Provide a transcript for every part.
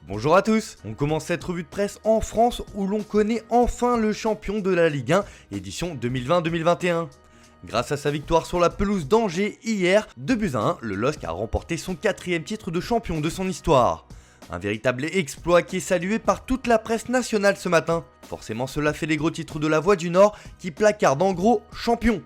Bonjour à tous, on commence cette revue de presse en France où l'on connaît enfin le champion de la Ligue 1, édition 2020-2021. Grâce à sa victoire sur la pelouse d'Angers hier, 2-1, le LOSC a remporté son 4e titre de champion de son histoire. Un véritable exploit qui est salué par toute la presse nationale ce matin. Forcément cela fait les gros titres de la Voix du Nord qui placardent en gros champion.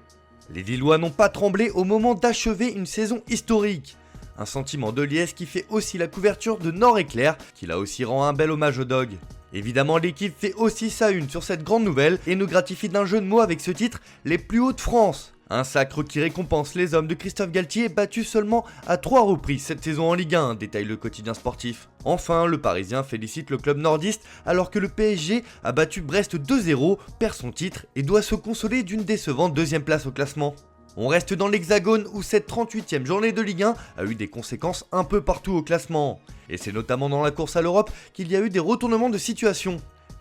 Les Lillois n'ont pas tremblé au moment d'achever une saison historique. Un sentiment de liesse qui fait aussi la couverture de Nord-Éclair, qui là aussi rend un bel hommage au dog. Évidemment, l'équipe fait aussi sa une sur cette grande nouvelle et nous gratifie d'un jeu de mots avec ce titre, les plus hauts de France. Un sacre qui récompense les hommes de Christophe Galtier battus seulement à 3 reprises cette saison en Ligue 1, détaille le quotidien sportif. Enfin, le Parisien félicite le club nordiste alors que le PSG a battu Brest 2-0, perd son titre et doit se consoler d'une décevante 2e place au classement. On reste dans l'Hexagone où cette 38e journée de Ligue 1 a eu des conséquences un peu partout au classement. Et c'est notamment dans la course à l'Europe qu'il y a eu des retournements de situation.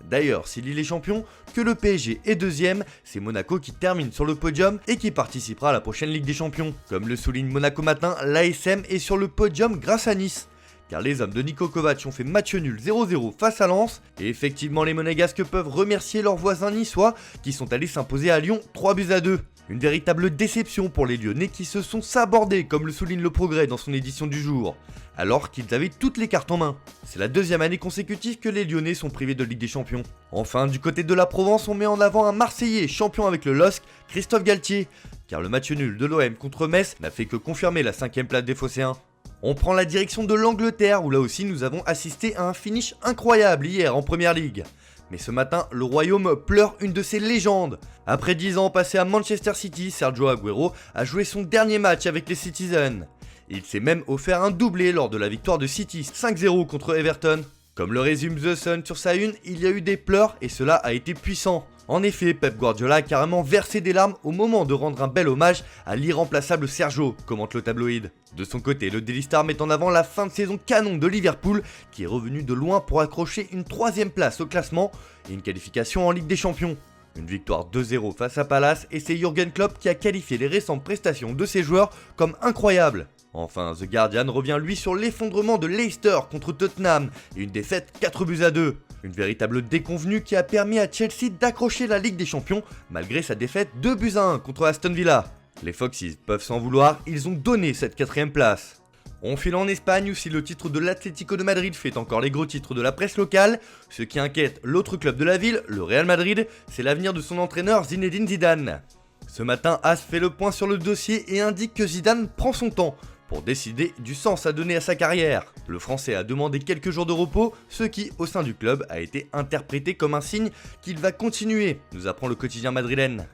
D'ailleurs, si Lille est champion, que le PSG est 2e, c'est Monaco qui termine sur le podium et qui participera à la prochaine Ligue des Champions. Comme le souligne Monaco Matin, l'ASM est sur le podium grâce à Nice. Car les hommes de Niko Kovac ont fait match nul 0-0 face à Lens, et effectivement les Monégasques peuvent remercier leurs voisins niçois qui sont allés s'imposer à Lyon 3-2. Une véritable déception pour les Lyonnais qui se sont sabordés comme le souligne le Progrès dans son édition du jour, alors qu'ils avaient toutes les cartes en main. C'est la 2e année consécutive que les Lyonnais sont privés de Ligue des Champions. Enfin, du côté de la Provence, on met en avant un Marseillais champion avec le LOSC, Christophe Galtier, car le match nul de l'OM contre Metz n'a fait que confirmer la 5e place des Phocéens. On prend la direction de l'Angleterre où là aussi nous avons assisté à un finish incroyable hier en Première Ligue. Mais ce matin, le Royaume pleure une de ses légendes. Après 10 ans passés à Manchester City, Sergio Aguero a joué son dernier match avec les Citizens. Il s'est même offert un doublé lors de la victoire de City 5-0 contre Everton. Comme le résume The Sun sur sa une, il y a eu des pleurs et cela a été puissant. En effet, Pep Guardiola a carrément versé des larmes au moment de rendre un bel hommage à l'irremplaçable Sergio, commente le tabloïd. De son côté, le Daily Star met en avant la fin de saison canon de Liverpool, qui est revenu de loin pour accrocher une 3e place au classement et une qualification en Ligue des Champions. Une victoire 2-0 face à Palace et c'est Jürgen Klopp qui a qualifié les récentes prestations de ses joueurs comme incroyables. Enfin, The Guardian revient lui sur l'effondrement de Leicester contre Tottenham et une défaite 4-2. Une véritable déconvenue qui a permis à Chelsea d'accrocher la Ligue des Champions malgré sa défaite 2-1 contre Aston Villa. Les Foxes peuvent s'en vouloir, ils ont donné cette 4e place. On file en Espagne où si le titre de l'Atlético de Madrid fait encore les gros titres de la presse locale, ce qui inquiète l'autre club de la ville, le Real Madrid, c'est l'avenir de son entraîneur Zinedine Zidane. Ce matin, AS fait le point sur le dossier et indique que Zidane prend son temps pour décider du sens à donner à sa carrière. Le Français a demandé quelques jours de repos, ce qui, au sein du club, a été interprété comme un signe qu'il va continuer, nous apprend le quotidien madrilène.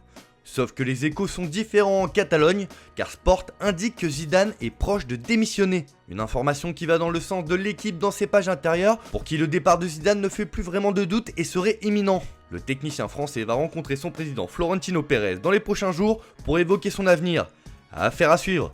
Sauf que les échos sont différents en Catalogne, car Sport indique que Zidane est proche de démissionner. Une information qui va dans le sens de l'équipe dans ses pages intérieures, pour qui le départ de Zidane ne fait plus vraiment de doute et serait imminent. Le technicien français va rencontrer son président Florentino Pérez dans les prochains jours pour évoquer son avenir. Affaire à suivre.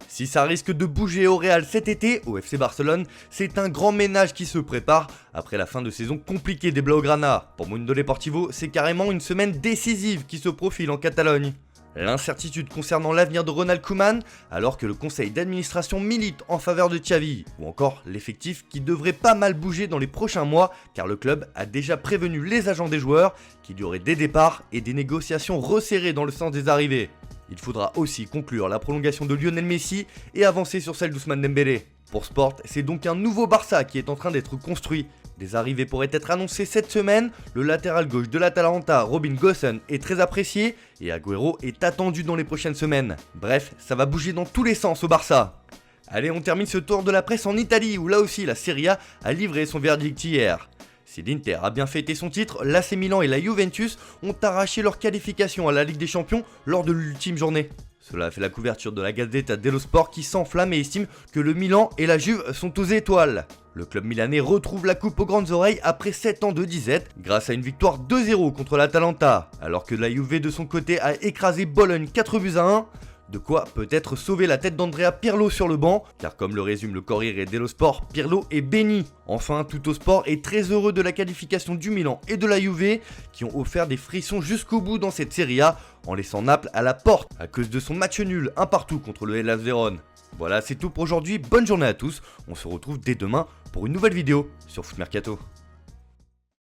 Si ça risque de bouger au Real cet été, au FC Barcelone, c'est un grand ménage qui se prépare après la fin de saison compliquée des Blaugrana. Pour Mundo Deportivo, c'est carrément une semaine décisive qui se profile en Catalogne. L'incertitude concernant l'avenir de Ronald Koeman, alors que le conseil d'administration milite en faveur de Xavi, ou encore l'effectif qui devrait pas mal bouger dans les prochains mois, car le club a déjà prévenu les agents des joueurs qu'il y aurait des départs et des négociations resserrées dans le sens des arrivées. Il faudra aussi conclure la prolongation de Lionel Messi et avancer sur celle d'Ousmane Dembélé. Pour Sport, c'est donc un nouveau Barça qui est en train d'être construit. Des arrivées pourraient être annoncées cette semaine, le latéral gauche de l'Atalanta, Robin Gosens, est très apprécié et Agüero est attendu dans les prochaines semaines. Bref, ça va bouger dans tous les sens au Barça. Allez, on termine ce tour de la presse en Italie où là aussi la Serie A a livré son verdict hier. Si l'Inter a bien fêté son titre, l'AC Milan et la Juventus ont arraché leur qualification à la Ligue des Champions lors de l'ultime journée. Cela a fait la couverture de la Gazzetta dello Sport qui s'enflamme et estime que le Milan et la Juve sont aux étoiles. Le club milanais retrouve la coupe aux grandes oreilles après 7 ans de disette grâce à une victoire 2-0 contre l'Atalanta, alors que la Juve de son côté a écrasé Bologne 4-1. De quoi peut-être sauver la tête d'Andrea Pirlo sur le banc, car comme le résume le Corriere dello Sport, Pirlo est béni. Enfin, Tuttosport est très heureux de la qualification du Milan et de la Juve, qui ont offert des frissons jusqu'au bout dans cette Serie A, en laissant Naples à la porte à cause de son match nul un partout contre le Hellas Vérone. Voilà, c'est tout pour aujourd'hui, bonne journée à tous, on se retrouve dès demain pour une nouvelle vidéo sur Foot Mercato.